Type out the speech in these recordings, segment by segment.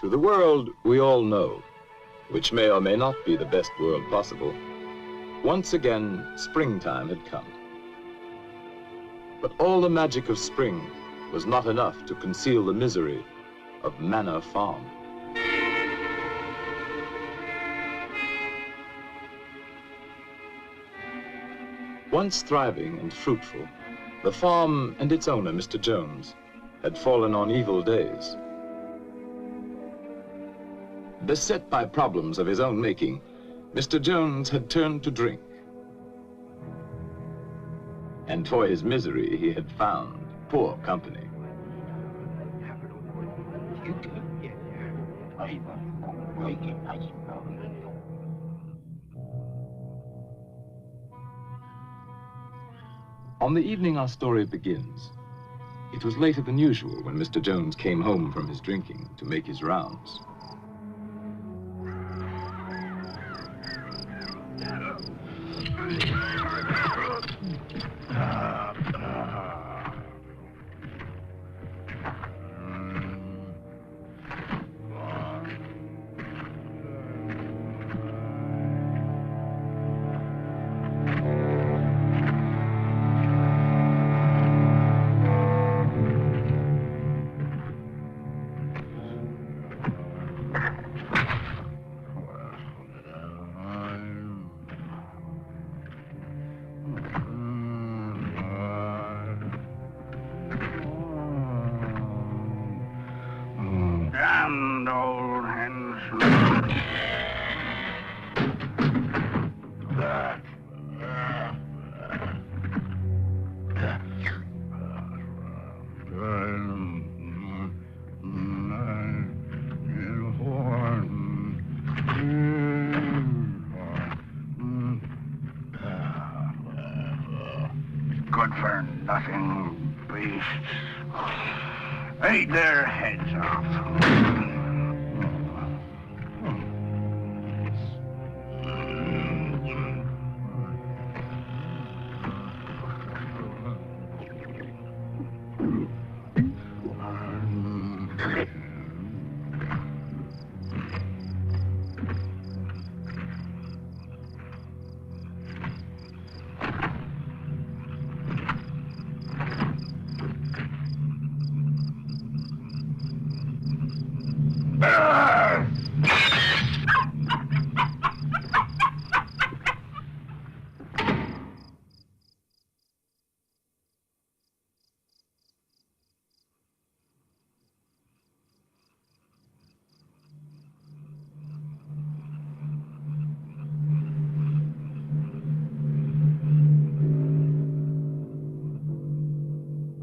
To the world we all know, which may or may not be the best world possible, once again springtime had come. But all the magic of spring was not enough to conceal the misery of Manor Farm. Once thriving and fruitful, the farm and its owner, Mr. Jones, had fallen on evil days. Beset by problems of his own making, Mr. Jones had turned to drink. And for his misery, he had found poor company. On the evening our story begins, it was later than usual when Mr. Jones came home from his drinking to make his rounds. Good-for-nothing beasts. Eat their heads off.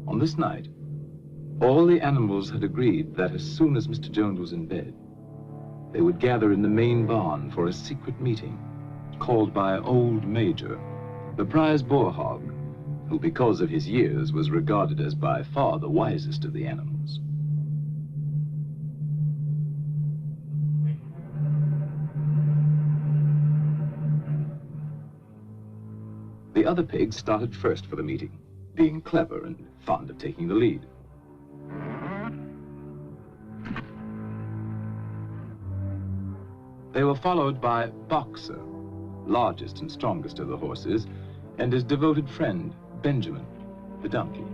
On this night, all the animals had agreed that as soon as Mr. Jones was in bed, they would gather in the main barn for a secret meeting called by Old Major, the prize boar hog, who because of his years was regarded as by far the wisest of the animals. The other pigs started first for the meeting, being clever and fond of taking the lead. They were followed by Boxer, largest and strongest of the horses, and his devoted friend, Benjamin, the donkey.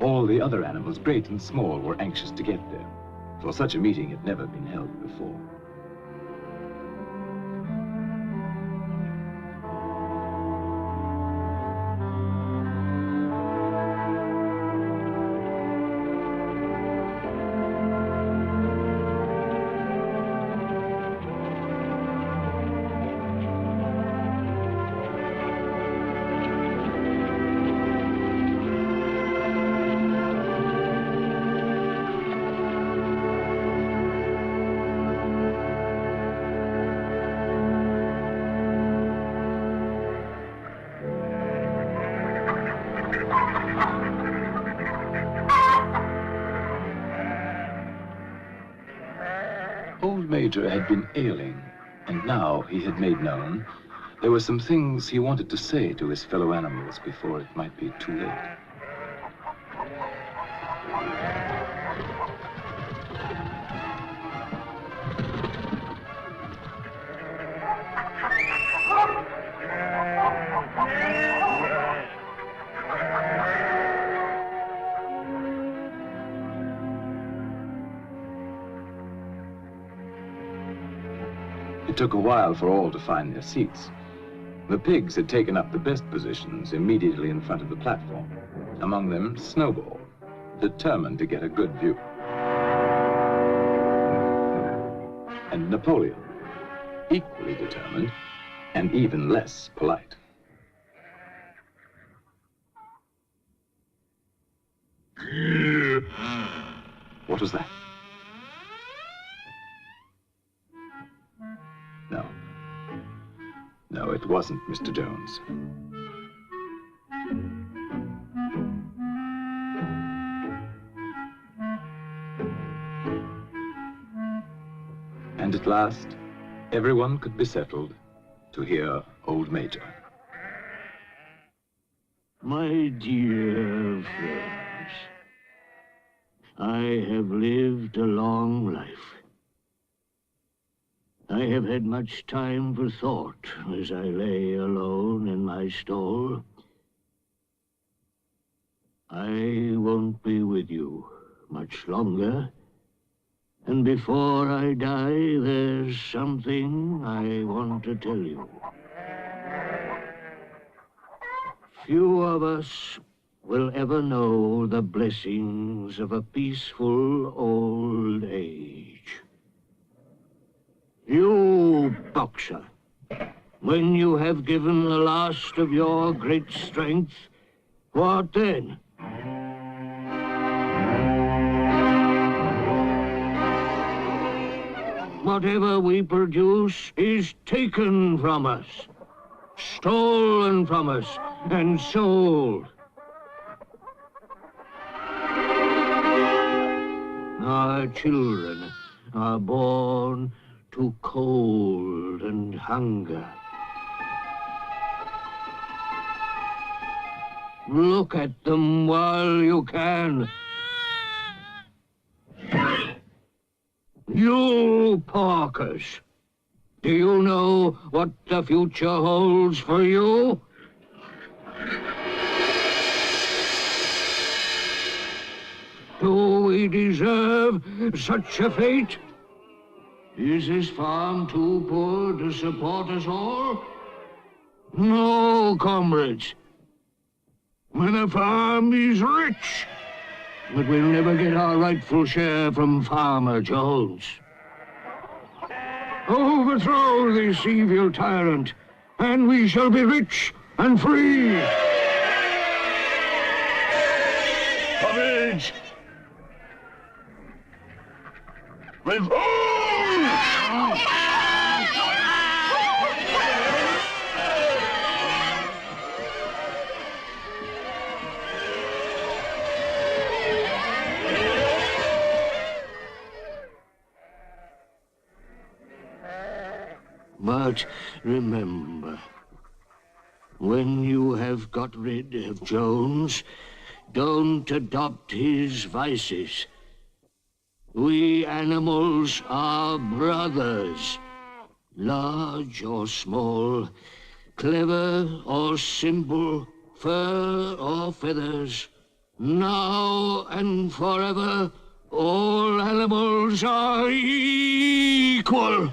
All the other animals, great and small, were anxious to get there, for such a meeting had never been held before. Old Major had been ailing, and now he had made known there were some things he wanted to say to his fellow animals before it might be too late. It took a while for all to find their seats. The pigs had taken up the best positions immediately in front of the platform. Among them, Snowball, determined to get a good view. And Napoleon, equally determined and even less polite. What was that? No. No, it wasn't Mr. Jones. And at last, everyone could be settled to hear Old Major. My dear friends, I have lived a long life. I have had much time for thought as I lay alone in my stall. I won't be with you much longer, and before I die, there's something I want to tell you. Few of us will ever know the blessings of a peaceful old age. You, boxer, when you have given the last of your great strength, what then? Whatever we produce is taken from us, stolen from us, and sold. Our children are born to cold and hunger. Look at them while you can. You porkers, do you know what the future holds for you? Do we deserve such a fate? Is this farm too poor to support us all? No, comrades. The farm is rich, but we'll never get our rightful share from Farmer Jones. Overthrow this evil tyrant, and we shall be rich and free. Courage! Revolt! But remember, when you have got rid of Jones, don't adopt his vices. We animals are brothers, large or small, clever or simple, fur or feathers. Now and forever, all animals are equal.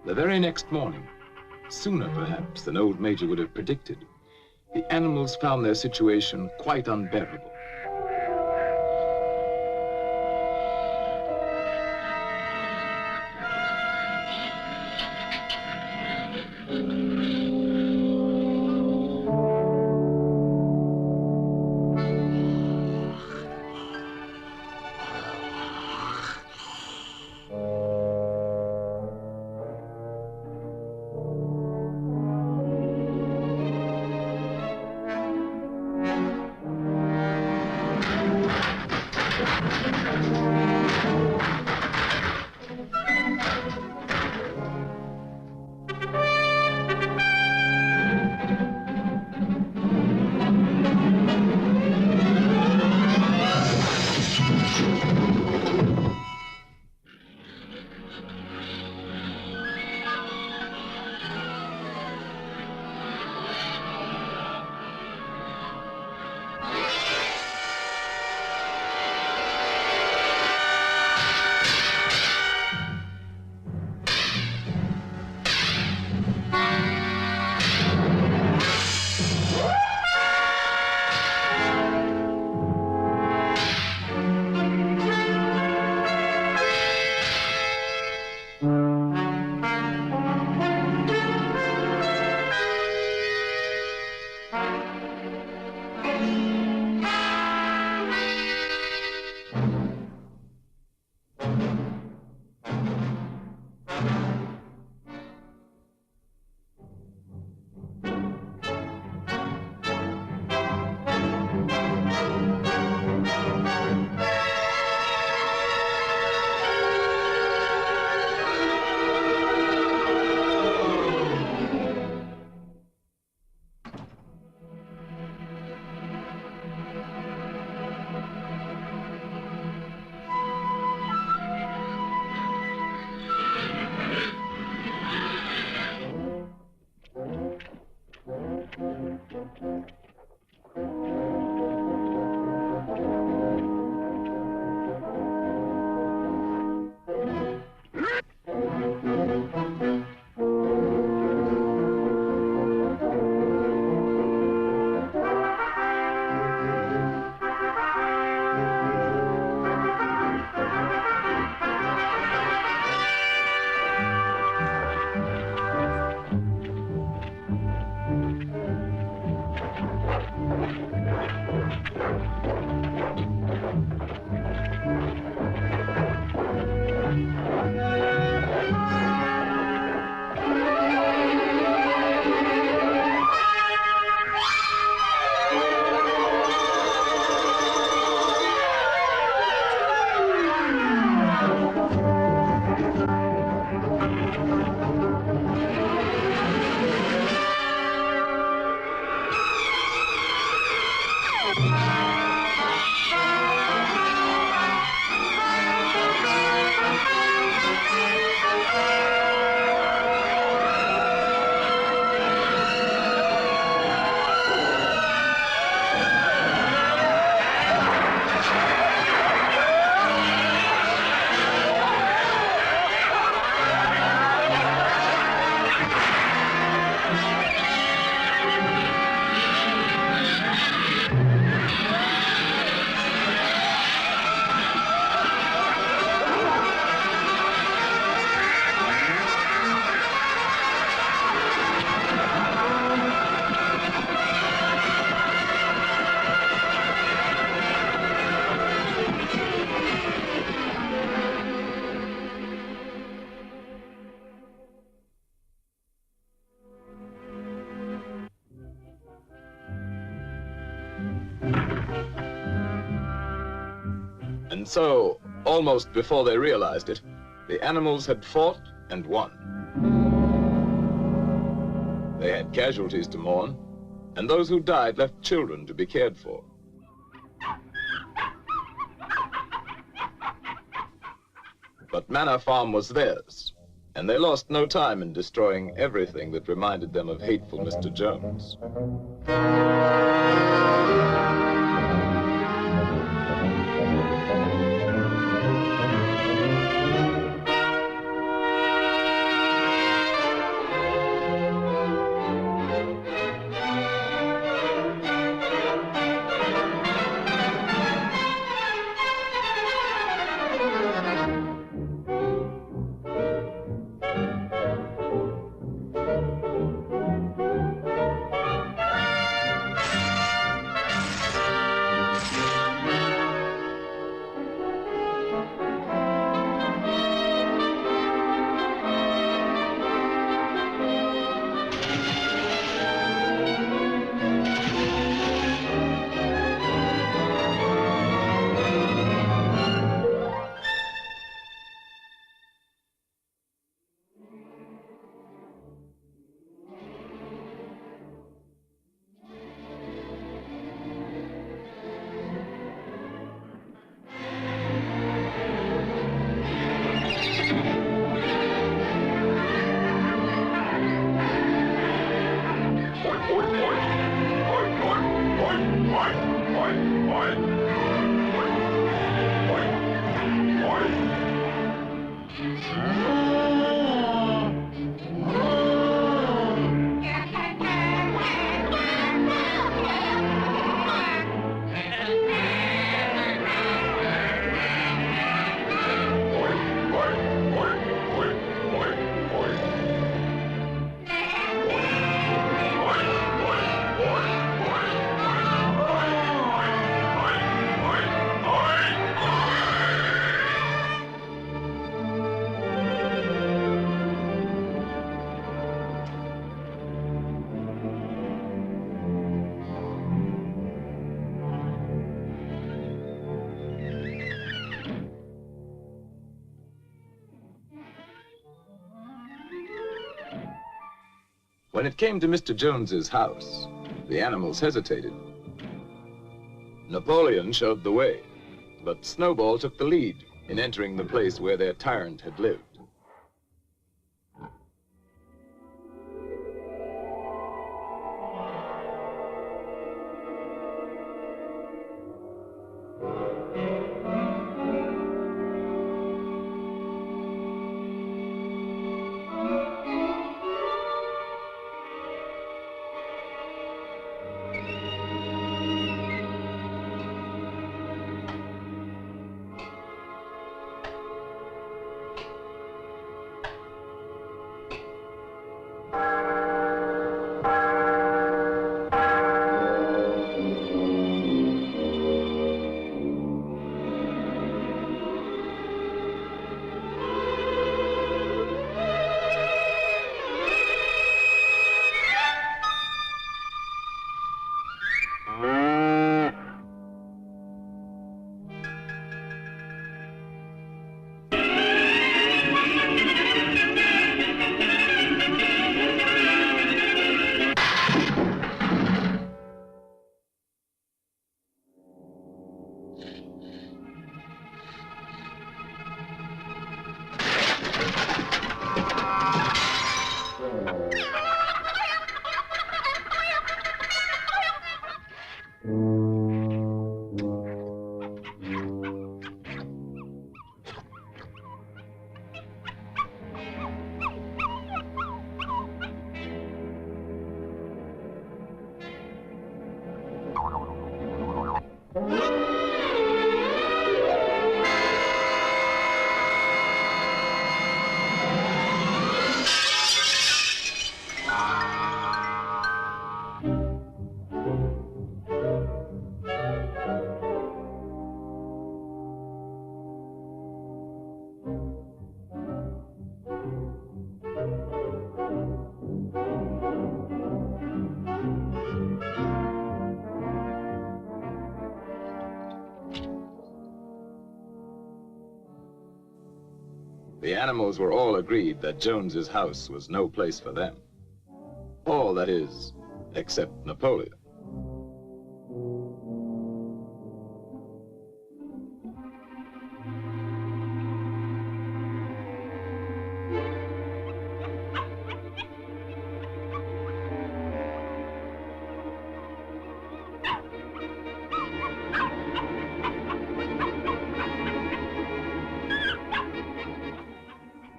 The very next morning, sooner perhaps than old Major would have predicted, the animals found their situation quite unbearable. And so, almost before they realized it, the animals had fought and won. They had casualties to mourn, and those who died left children to be cared for. But Manor Farm was theirs, and they lost no time in destroying everything that reminded them of hateful Mr. Jones. When it came to Mr. Jones's house, the animals hesitated. Napoleon showed the way, but Snowball took the lead in entering the place where their tyrant had lived. The animals were all agreed that Jones's house was no place for them. All, that is, except Napoleon.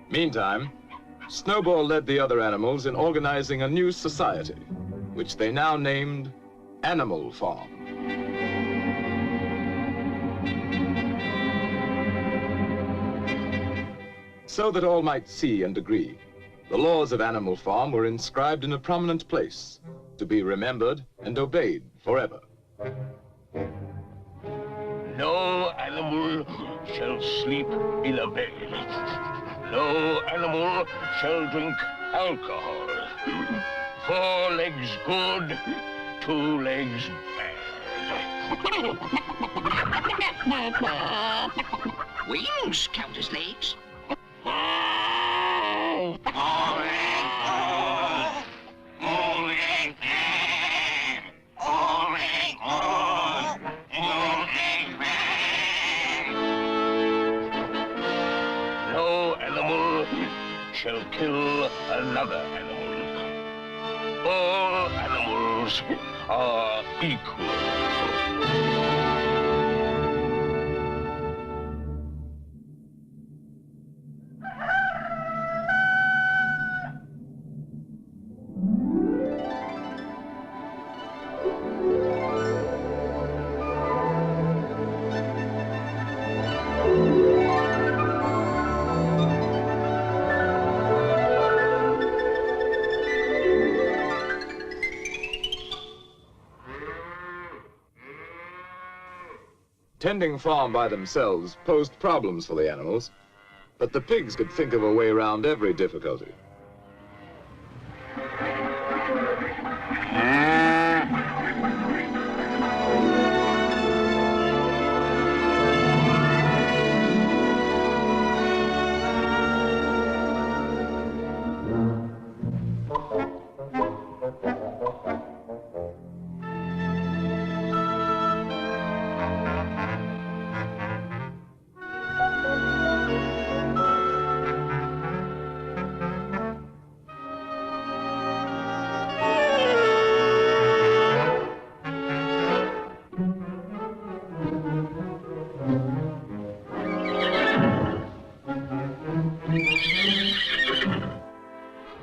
Meantime, Snowball led the other animals in organizing a new society, which they now named Animal Farm. So that all might see and agree, the laws of Animal Farm were inscribed in a prominent place, to be remembered and obeyed forever. No animal shall sleep in a bed. No animal shall drink alcohol. 4 legs good, 2 legs bad. Wings count as legs. Shall kill another animal. All animals are equal. Tending farm by themselves posed problems for the animals, but the pigs could think of a way around every difficulty.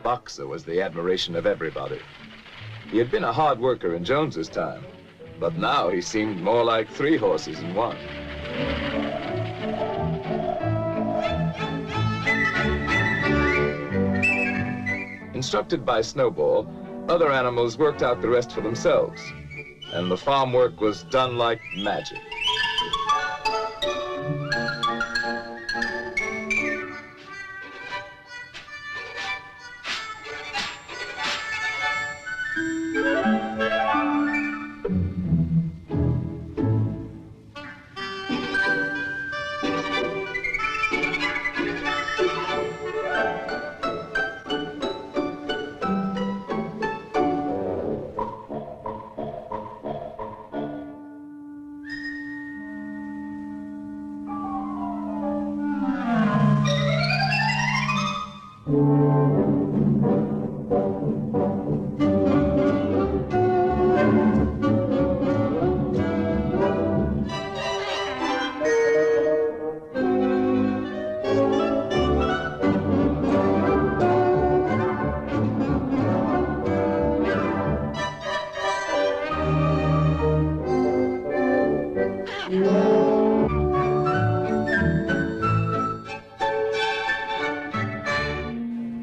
Boxer was the admiration of everybody. He had been a hard worker in Jones's time, but now he seemed more like 3 horses in one. Instructed by Snowball, other animals worked out the rest for themselves, and the farm work was done like magic.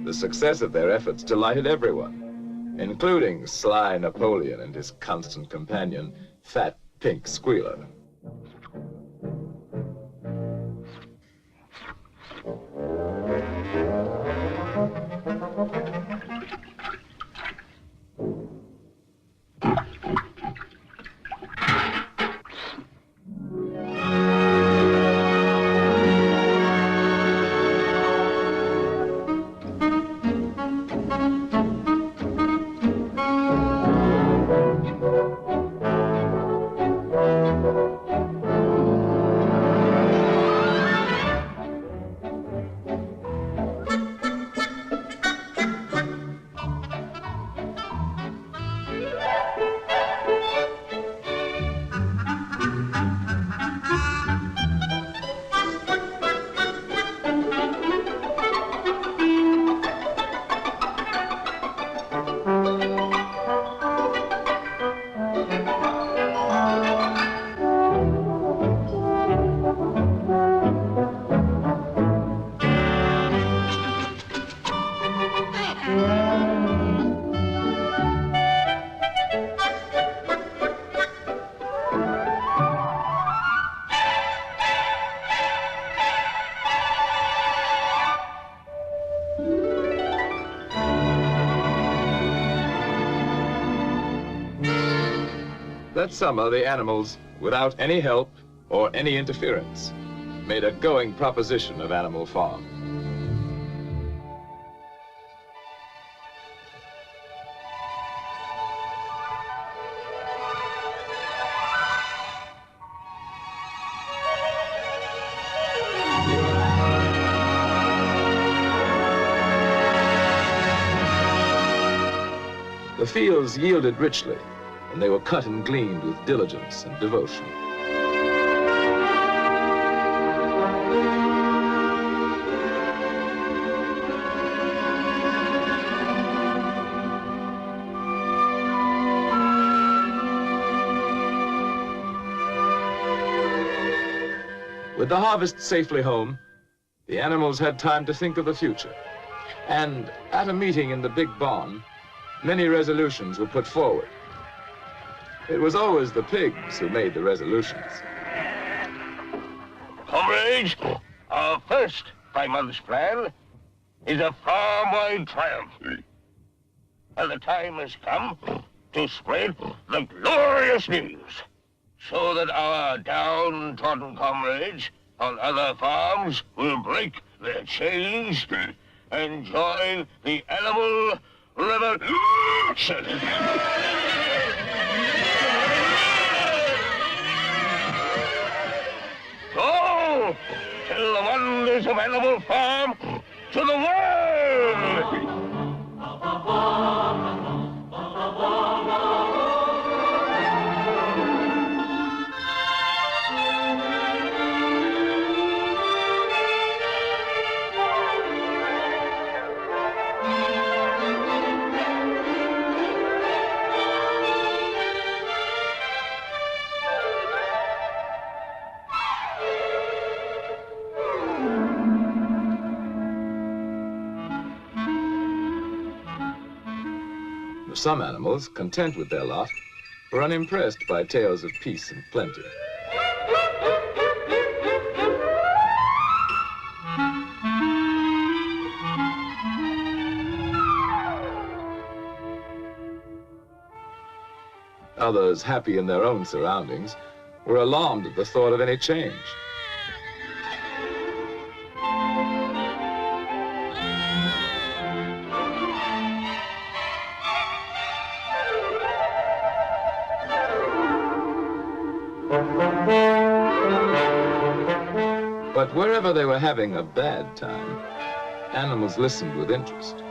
The success of their efforts delighted everyone, including sly Napoleon and his constant companion, Fat Pink Squealer. That summer, the animals, without any help or any interference, made a going proposition of Animal Farm. The fields yielded richly, and they were cut and gleaned with diligence and devotion. With the harvest safely home, the animals had time to think of the future. And at a meeting in the big barn, many resolutions were put forward. It was always the pigs who made the resolutions. Comrades, our first 5 months plan is a farm-wide triumph. And the time has come to spread the glorious news, so that our downtrodden comrades on other farms will break their chains and join the animal revolution. So, tell the wonders of Animal Farm to the world! Some animals, content with their lot, were unimpressed by tales of peace and plenty. Others, happy in their own surroundings, were alarmed at the thought of any change. But wherever they were having a bad time, animals listened with interest.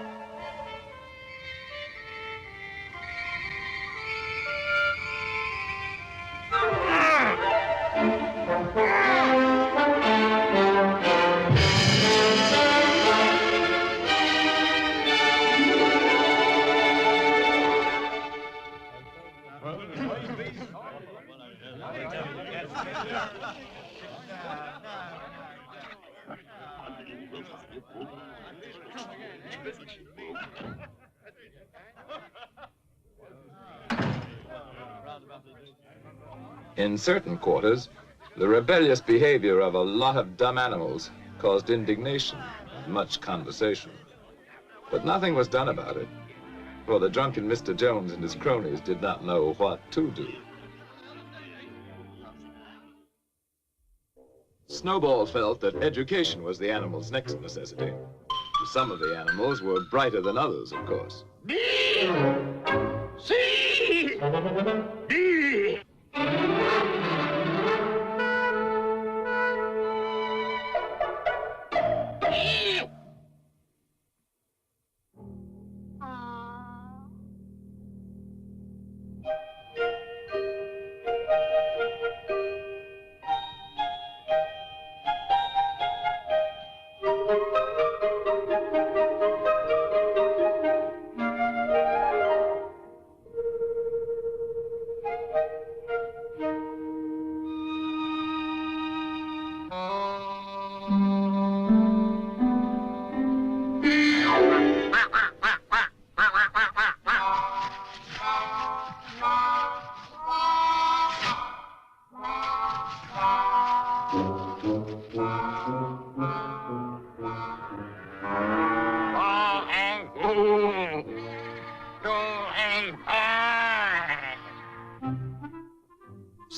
In certain quarters, the rebellious behavior of a lot of dumb animals caused indignation and much conversation. But nothing was done about it, for the drunken Mr. Jones and his cronies did not know what to do. Snowball felt that education was the animals' next necessity. Some of the animals were brighter than others, of course. B! C! D!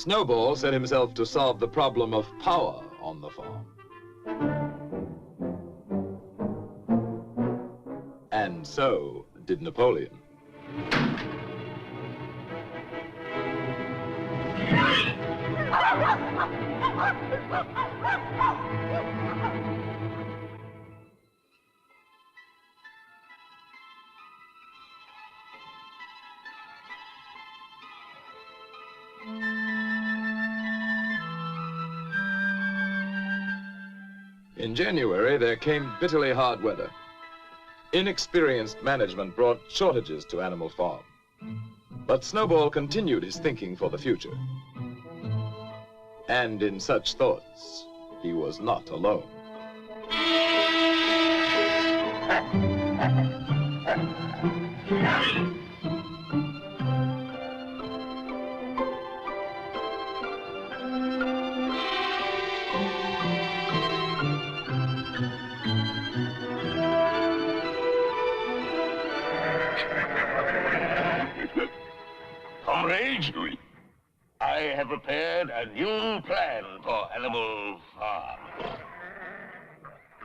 Snowball set himself to solve the problem of power on the farm. And so did Napoleon. In January, there came bitterly hard weather. Inexperienced management brought shortages to Animal Farm. But Snowball continued his thinking for the future. And in such thoughts, he was not alone. Comrades, I have prepared a new plan for Animal Farm.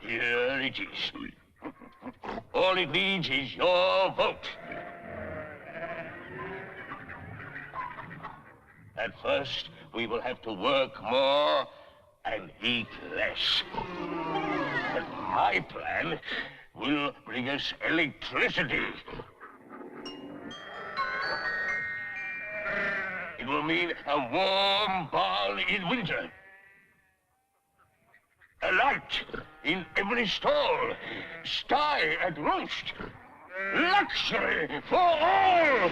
Here it is. All it needs is your vote. At first, we will have to work more and eat less. But my plan will bring us electricity. It will mean a warm barn in winter. A light in every stall. Sty at roost. Luxury for all.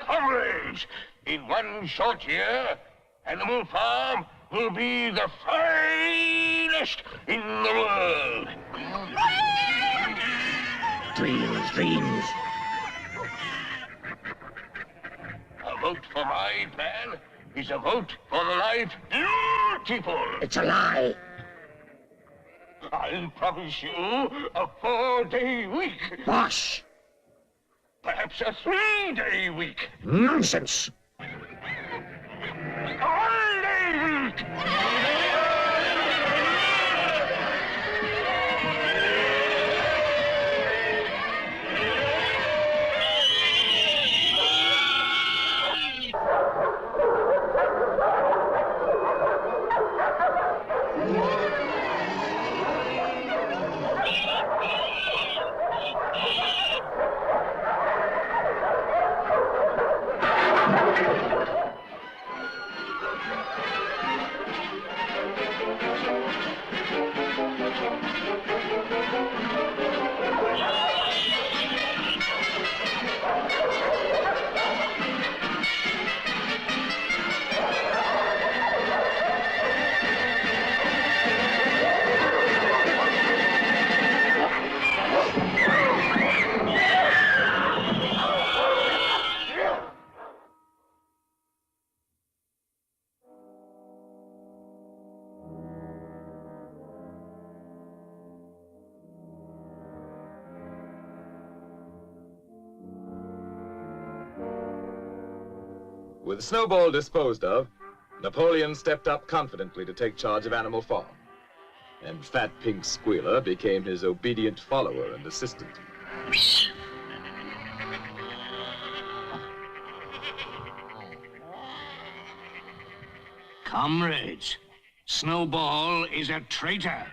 Comrades, in one short year, Animal Farm will be the finest in the world. Dreams, dreams. A vote for my plan is a vote for the life beautiful. It's a lie. I'll promise you a 4-day week. Bosh. Perhaps a 3-day week. Nonsense. A 1-day week. With Snowball disposed of, Napoleon stepped up confidently to take charge of Animal Farm. And Fat Pink Squealer became his obedient follower and assistant. Comrades, Snowball is a traitor.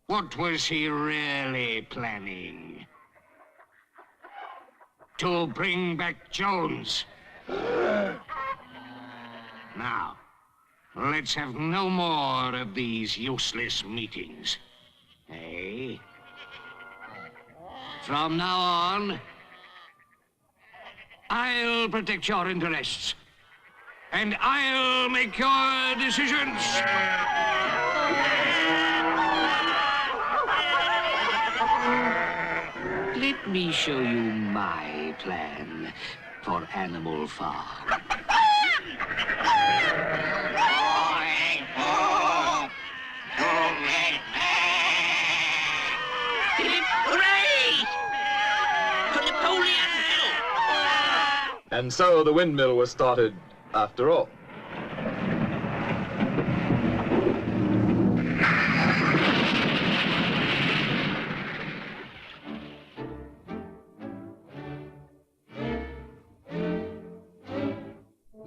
What was he really planning? To bring back Jones. Now, let's have no more of these useless meetings. Eh? From now on, I'll protect your interests. And I'll make your decisions. Let me show you my plan for Animal Farm. Hooray! For Napoleon! And so the windmill was started after all.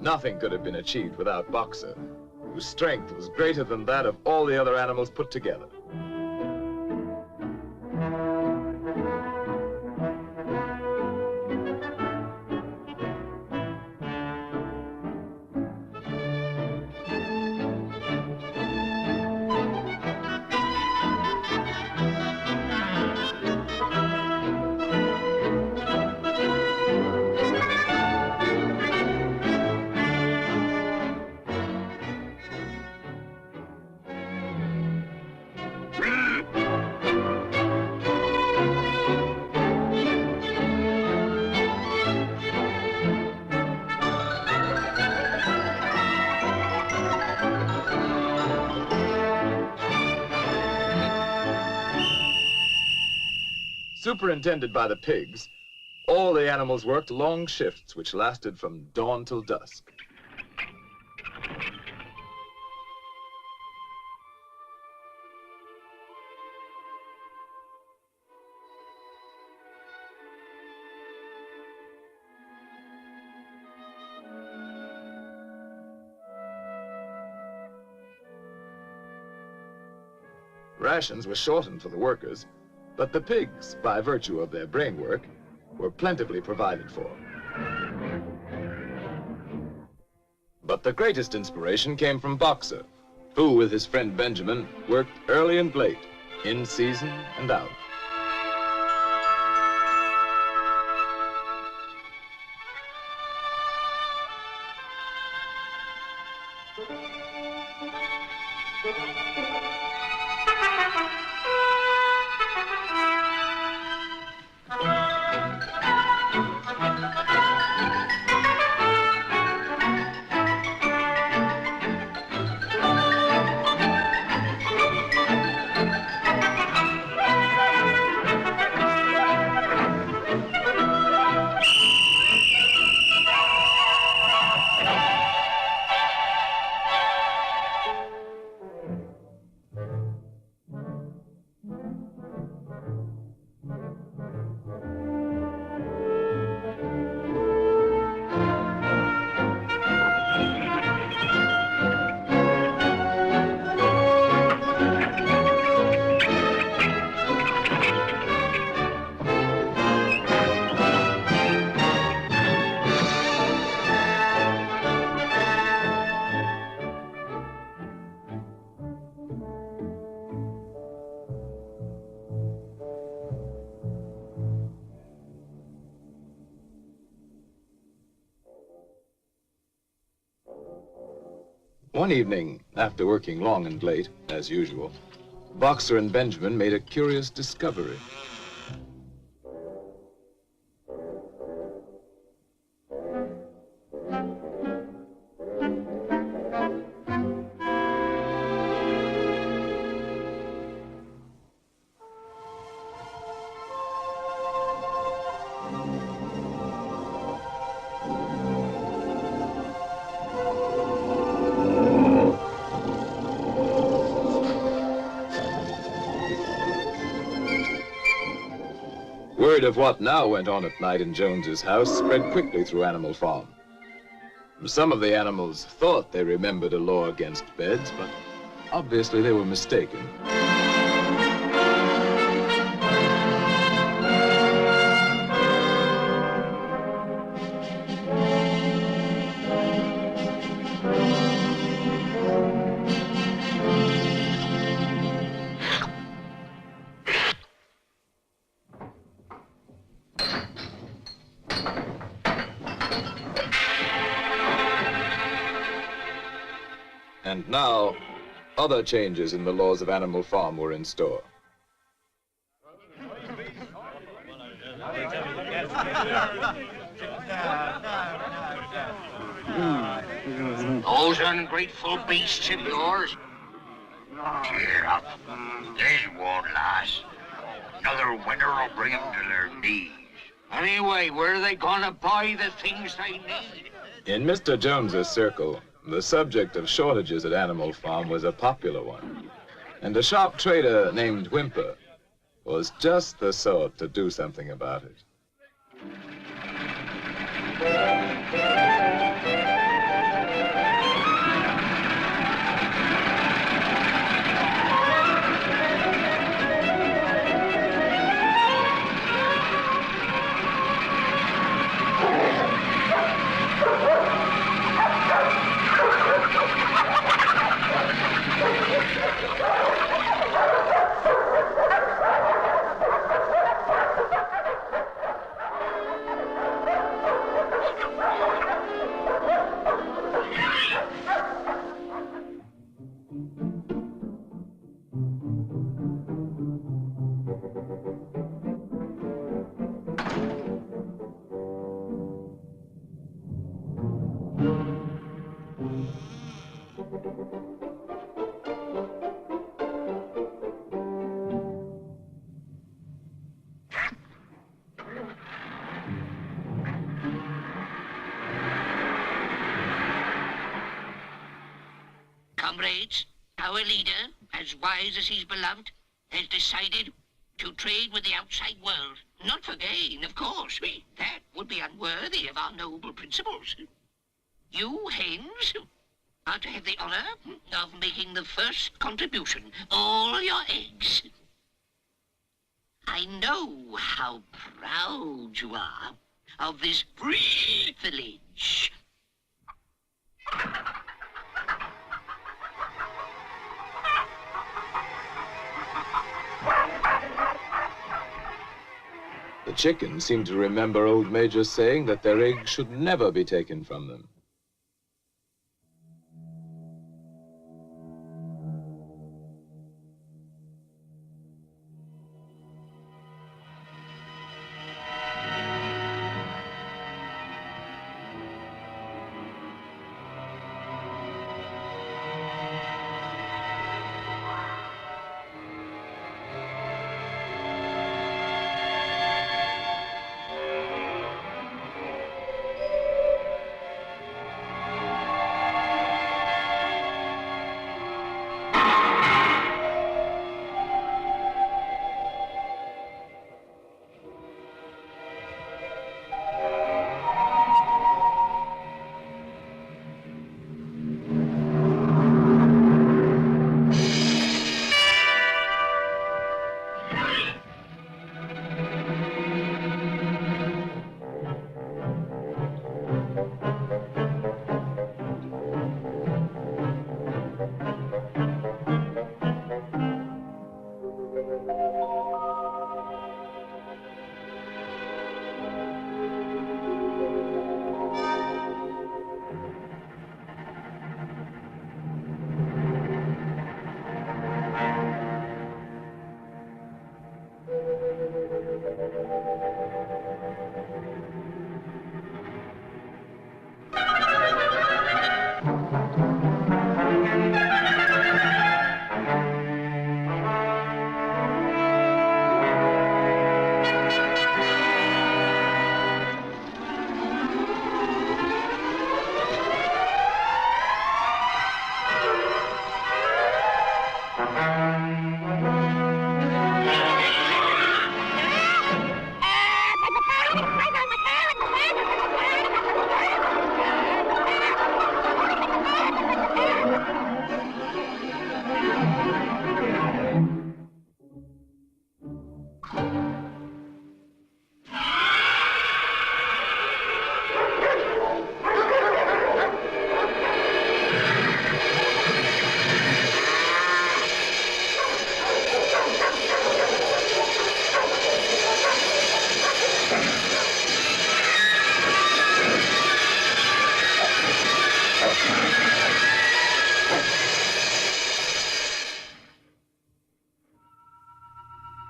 Nothing could have been achieved without Boxer, whose strength was greater than that of all the other animals put together. Superintended by the pigs, all the animals worked long shifts which lasted from dawn till dusk. Rations were shortened for the workers, but the pigs, by virtue of their brain work, were plentifully provided for. But the greatest inspiration came from Boxer, who, with his friend Benjamin, worked early and late, in season and out. One evening, after working long and late, as usual, Boxer and Benjamin made a curious discovery. Word of what now went on at night in Jones's house spread quickly through Animal Farm. Some of the animals thought they remembered a law against beds, but obviously they were mistaken. And now, other changes in the laws of Animal Farm were in store. Those ungrateful beasts of yours. Cheer up. This won't last. Another winter will bring them to their knees. Anyway, where are they gonna buy the things they need? In Mr. Jones's circle, the subject of shortages at Animal Farm was a popular one. And a sharp trader named Whymper was just the sort to do something about it. Comrades, our leader, as wise as he's beloved, has decided to trade with the outside world. Not for gain, of course. That would be unworthy of our noble principles. You, hens, are to have the honor of making the first contribution. All your eggs. I know how proud you are of this privilege. The chickens seemed to remember old Major's saying that their eggs should never be taken from them.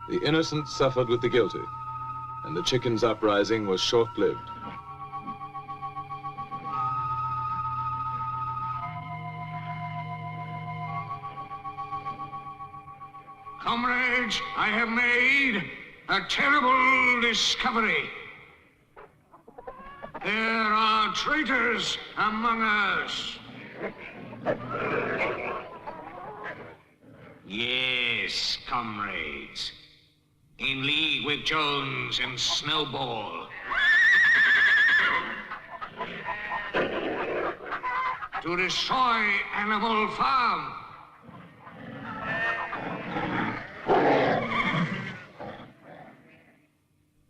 The innocent suffered with the guilty, and the chickens' uprising was short-lived. Comrades, I have made a terrible discovery. There are traitors among us. Yes, comrades. In league with Jones and Snowball. To destroy Animal Farm.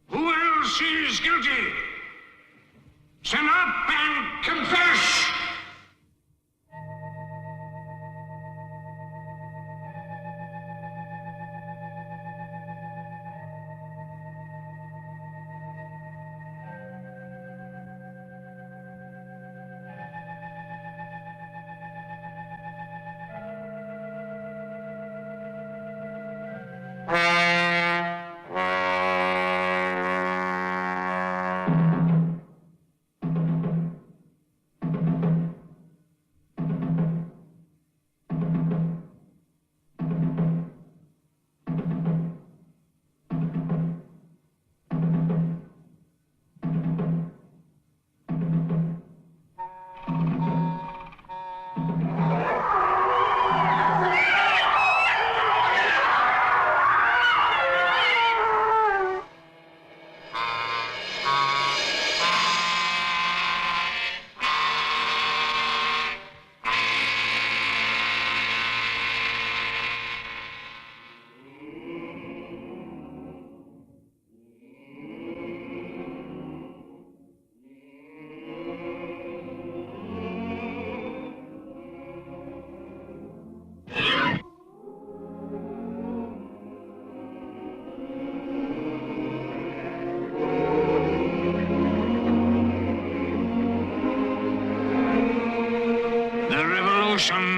Who else is guilty? Stand up and confess!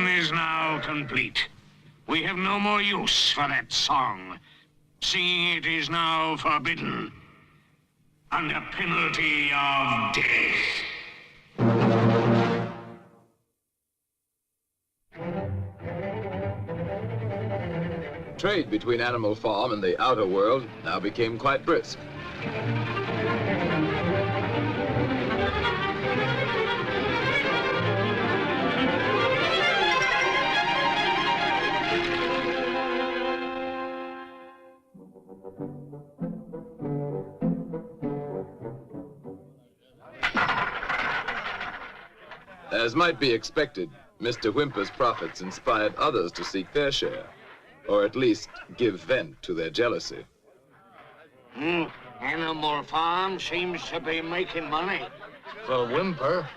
Is now complete. We have no more use for that song. Singing it is now forbidden, under penalty of death. Trade between Animal Farm and the outer world now became quite brisk. As might be expected, Mr. Whymper's profits inspired others to seek their share, or at least give vent to their jealousy. Animal Farm seems to be making money. For Whymper.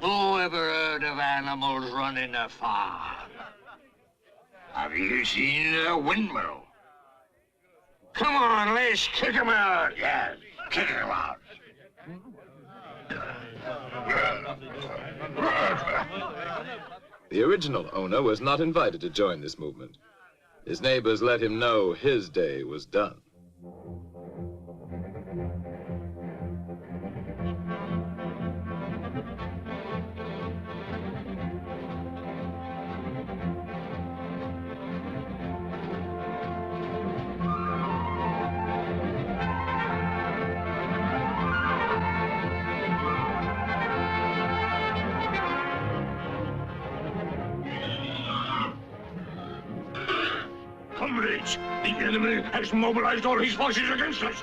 Who ever heard of animals running a farm? Have you seen a windmill? Come on, let's kick him out. Yes, kick him out. The original owner was not invited to join this movement. His neighbors let him know his day was done. Comrades, the enemy has mobilized all his forces against us.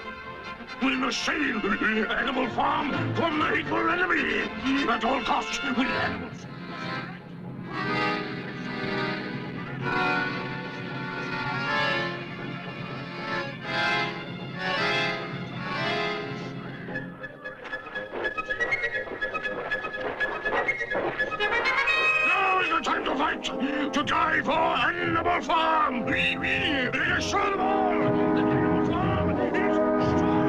We must save Animal Farm from the hateful enemy. At all costs, with animals. Now is the time to fight, to die for Animal Farm. Let us show them all that Animal Farm is strong.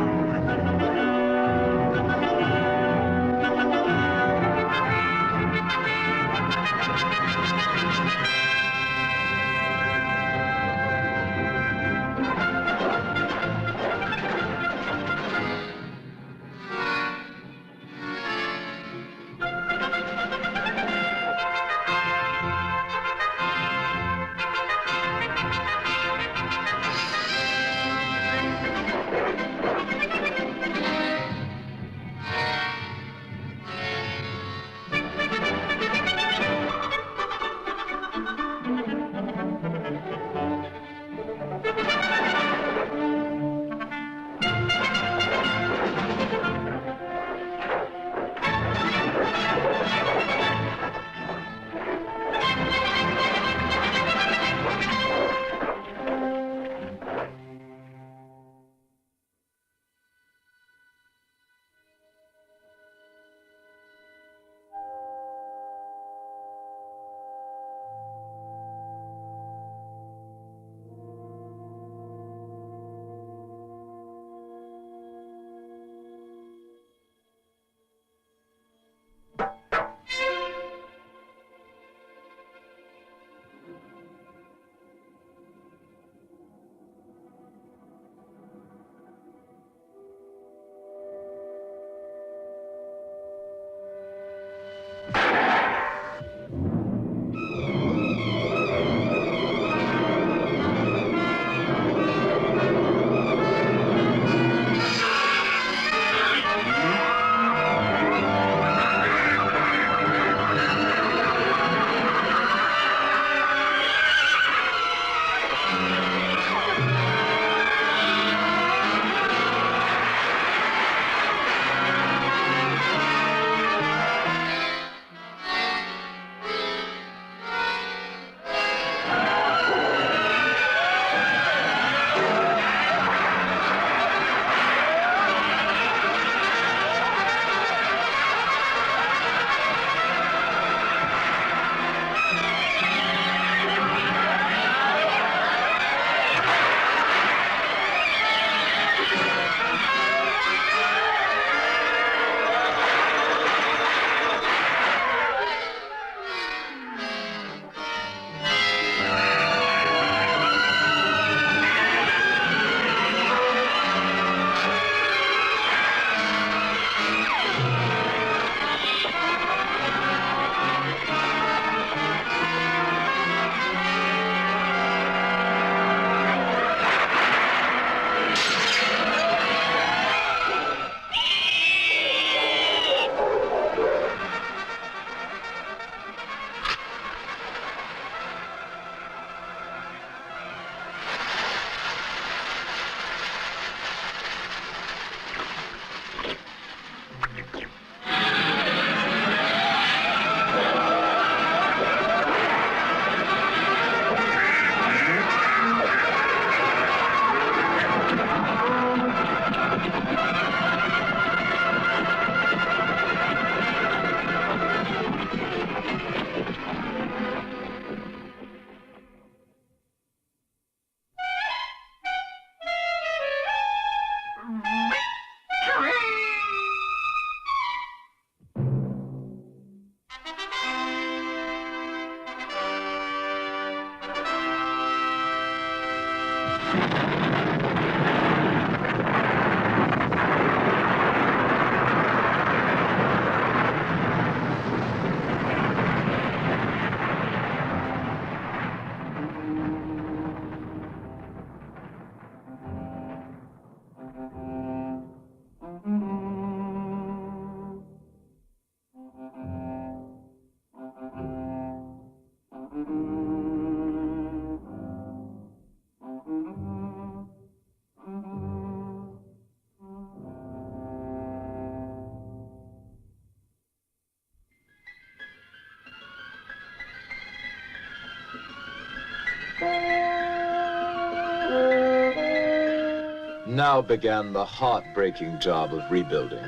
Now began the heartbreaking job of rebuilding.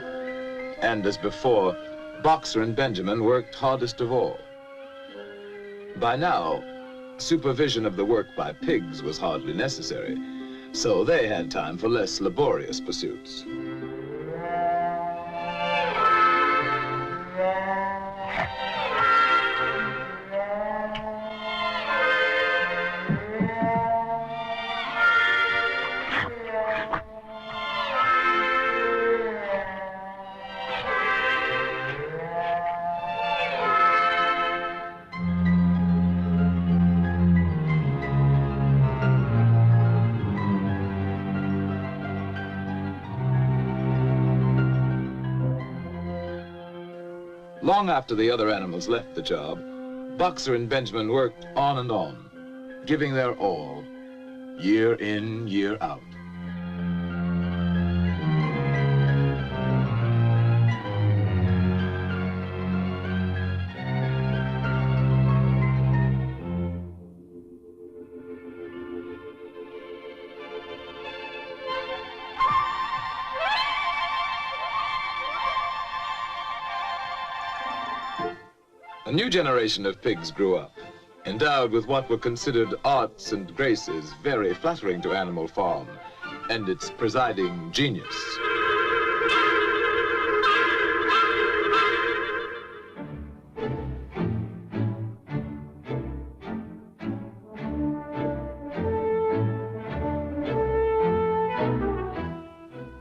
And as before, Boxer and Benjamin worked hardest of all. By now, supervision of the work by pigs was hardly necessary, so they had time for less laborious pursuits. Long after the other animals left the job, Boxer and Benjamin worked on and on, giving their all, year in, year out. A new generation of pigs grew up, endowed with what were considered arts and graces very flattering to Animal Farm and its presiding genius.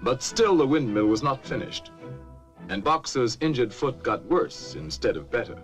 But still the windmill was not finished, and Boxer's injured foot got worse instead of better.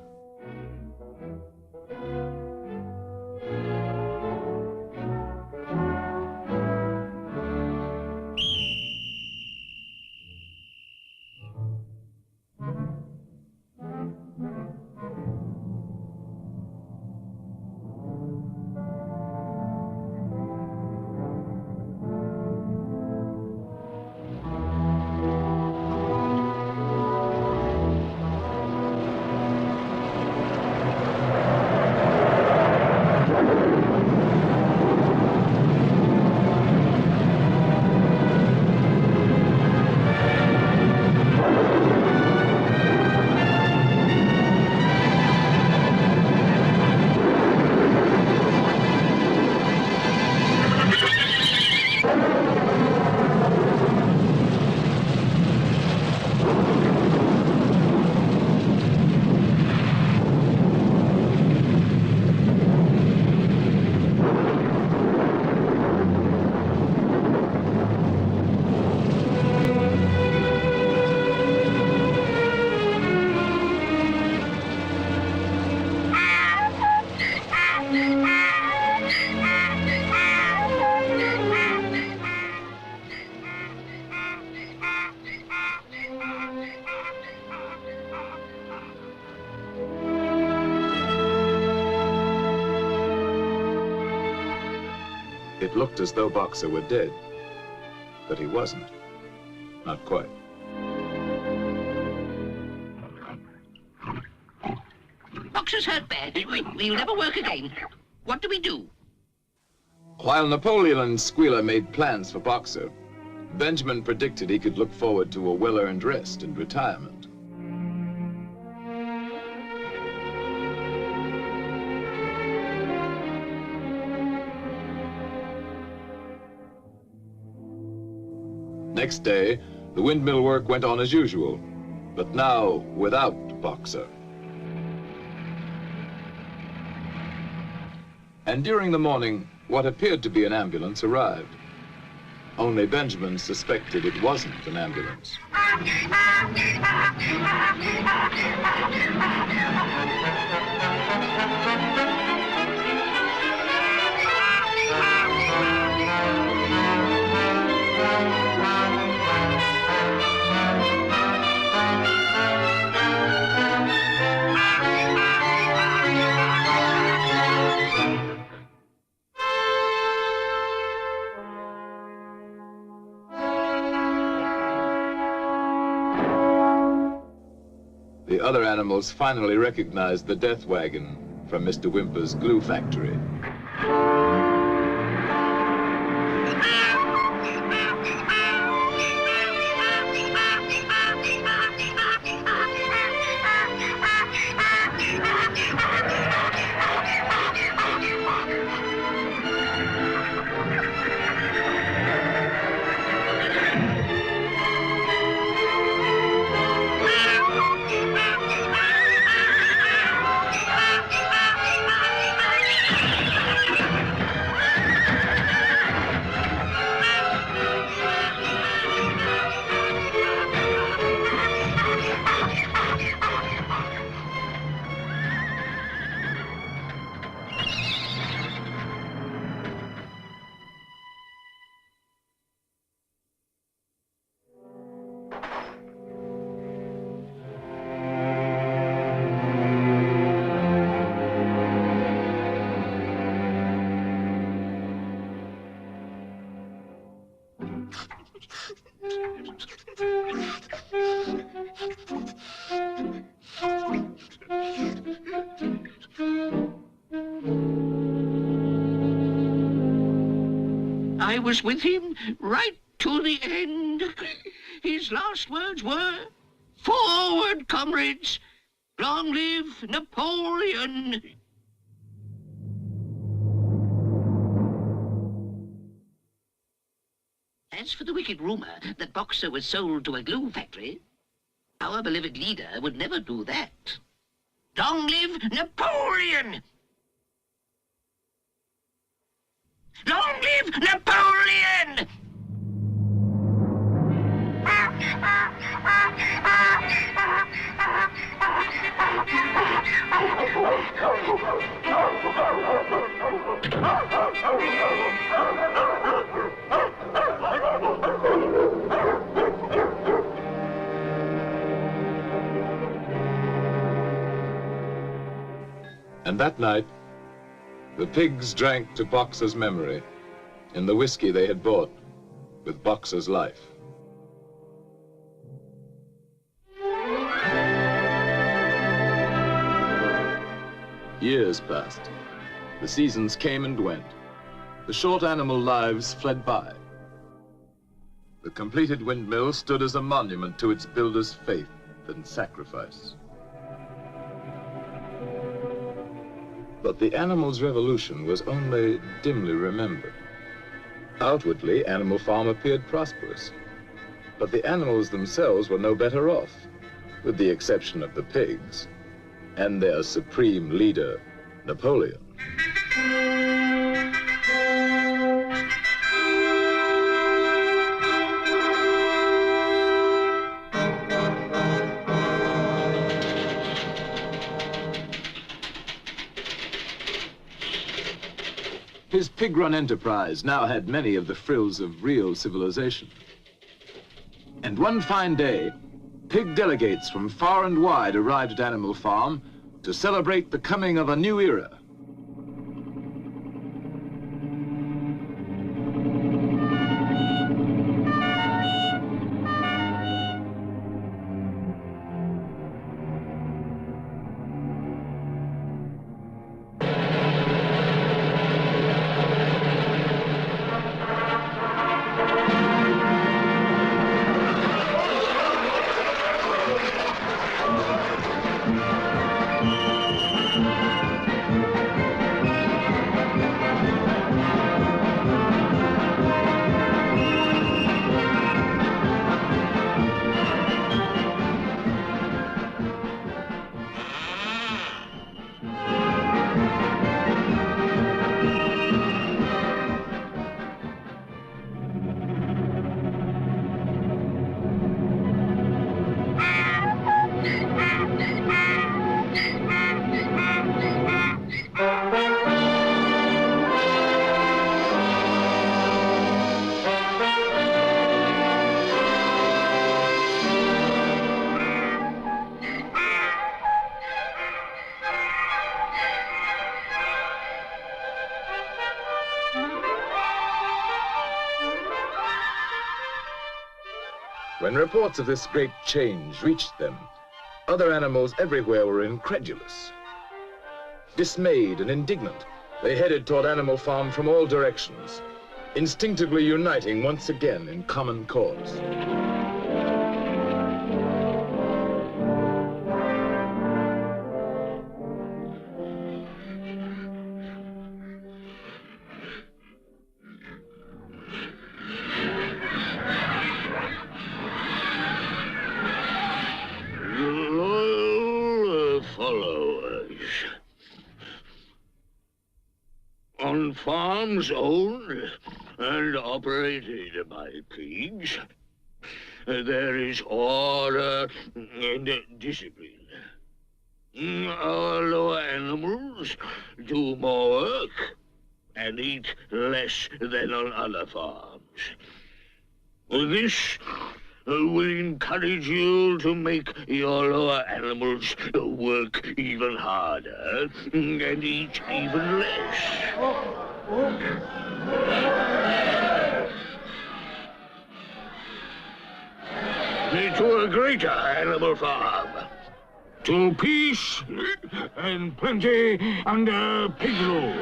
It looked as though Boxer were dead, but he wasn't. Not quite. Boxer's hurt bad. He'll never work again. What do we do? While Napoleon and Squealer made plans for Boxer, Benjamin predicted he could look forward to a well-earned rest and retirement. Next day, the windmill work went on as usual, but now without Boxer. And during the morning, what appeared to be an ambulance arrived. Only Benjamin suspected it wasn't an ambulance. The other animals finally recognized the death wagon from Mr. Whymper's glue factory. I was with him right to the end. His last words were, "Forward, comrades! Long live Napoleon!" As for the wicked rumor that Boxer was sold to a glue factory, our beloved leader would never do that. Long live Napoleon! Long live Napoleon! And that night, the pigs drank to Boxer's memory in the whiskey they had bought with Boxer's life. Years passed. The seasons came and went. The short animal lives fled by. The completed windmill stood as a monument to its builder's faith and sacrifice. But the animal's revolution was only dimly remembered. Outwardly, Animal Farm appeared prosperous, but the animals themselves were no better off, with the exception of the pigs and their supreme leader, Napoleon. His pig-run enterprise now had many of the frills of real civilization. And one fine day, pig delegates from far and wide arrived at Animal Farm to celebrate the coming of a new era. When reports of this great change reached them, other animals everywhere were incredulous. Dismayed and indignant, they headed toward Animal Farm from all directions, instinctively uniting once again in common cause. On farms owned and operated by pigs, there is order and discipline. Our lower animals do more work and eat less than on other farms. This will encourage you to make your lower animals work even harder and eat even less. greater animal farm. To peace and plenty under pig rule.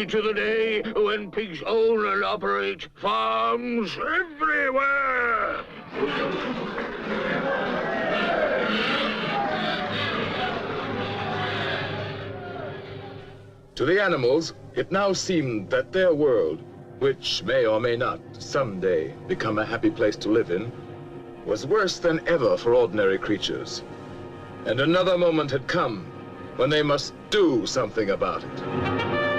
To the day when pigs own and operate farms everywhere. To the animals, it now seemed that their world, which may or may not someday become a happy place to live in, was worse than ever for ordinary creatures. And another moment had come when they must do something about it.